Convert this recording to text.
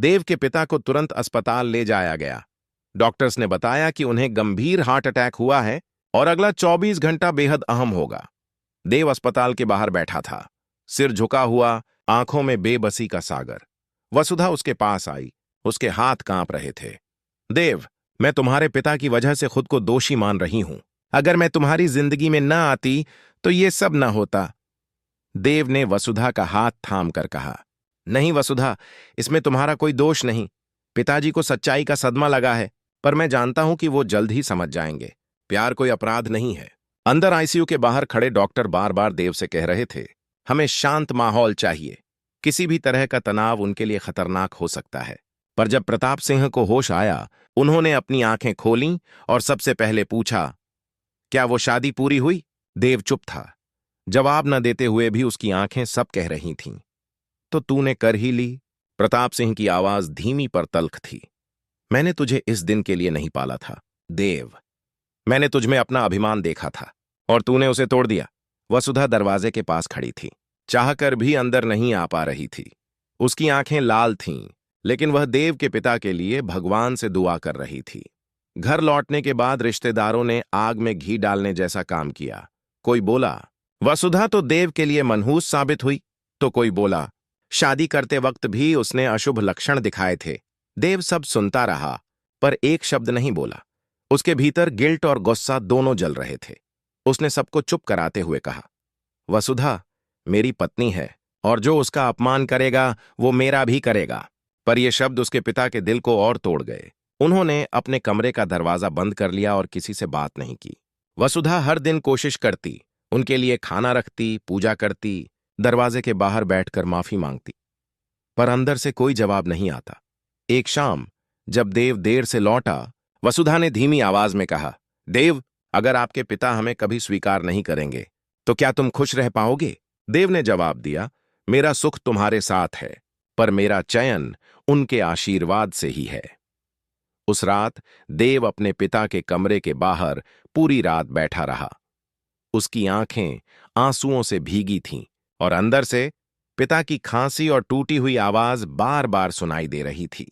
देव के पिता को तुरंत अस्पताल ले जाया गया। डॉक्टर्स ने बताया कि उन्हें गंभीर हार्ट अटैक हुआ है और अगला 24 घंटा बेहद अहम होगा। देव अस्पताल के बाहर बैठा था, सिर झुका हुआ, आंखों में बेबसी का सागर। वसुधा उसके पास आई, उसके हाथ कांप रहे थे। देव, मैं तुम्हारे पिता की वजह से खुद को दोषी मान रही हूं। अगर मैं तुम्हारी जिंदगी में न आती तो ये सब न होता। देव ने वसुधा का हाथ थाम कर कहा, नहीं वसुधा, इसमें तुम्हारा कोई दोष नहीं। पिताजी को सच्चाई का सदमा लगा है, पर मैं जानता हूं कि वो जल्द ही समझ जाएंगे। प्यार कोई अपराध नहीं है। अंदर आईसीयू के बाहर खड़े डॉक्टर बार बार देव से कह रहे थे, हमें शांत माहौल चाहिए। किसी भी तरह का तनाव उनके लिए खतरनाक हो सकता है। पर जब प्रताप सिंह को होश आया, उन्होंने अपनी आंखें खोलीं और सबसे पहले पूछा, क्या वो शादी पूरी हुई? देव चुप था। जवाब न देते हुए भी उसकी आंखें सब कह रही थीं, तो तूने कर ही ली? प्रताप सिंह की आवाज धीमी पर तल्ख थी। मैंने तुझे इस दिन के लिए नहीं पाला था देव। मैंने तुझमें अपना अभिमान देखा था और तूने उसे तोड़ दिया। वसुधा दरवाजे के पास खड़ी थी, चाहकर भी अंदर नहीं आ पा रही थी। उसकी आंखें लाल थीं, लेकिन वह देव के पिता के लिए भगवान से दुआ कर रही थी। घर लौटने के बाद रिश्तेदारों ने आग में घी डालने जैसा काम किया। कोई बोला, वसुधा तो देव के लिए मनहूस साबित हुई, तो कोई बोला, शादी करते वक्त भी उसने अशुभ लक्षण दिखाए थे। देव सब सुनता रहा, पर एक शब्द नहीं बोला। उसके भीतर गिल्ट और गुस्सा दोनों जल रहे थे। उसने सबको चुप कराते हुए कहा, वसुधा मेरी पत्नी है और जो उसका अपमान करेगा वो मेरा भी करेगा। पर ये शब्द उसके पिता के दिल को और तोड़ गए। उन्होंने अपने कमरे का दरवाजा बंद कर लिया और किसी से बात नहीं की। वसुधा हर दिन कोशिश करती, उनके लिए खाना रखती, पूजा करती, दरवाजे के बाहर बैठकर माफी मांगती, पर अंदर से कोई जवाब नहीं आता। एक शाम जब देव देर से लौटा, वसुधा ने धीमी आवाज में कहा, देव, अगर आपके पिता हमें कभी स्वीकार नहीं करेंगे तो क्या तुम खुश रह पाओगे? देव ने जवाब दिया, मेरा सुख तुम्हारे साथ है, पर मेरा चयन उनके आशीर्वाद से ही है। उस रात देव अपने पिता के कमरे के बाहर पूरी रात बैठा रहा। उसकी आंखें आंसुओं से भीगी थीं और अंदर से पिता की खांसी और टूटी हुई आवाज बार बार सुनाई दे रही थी।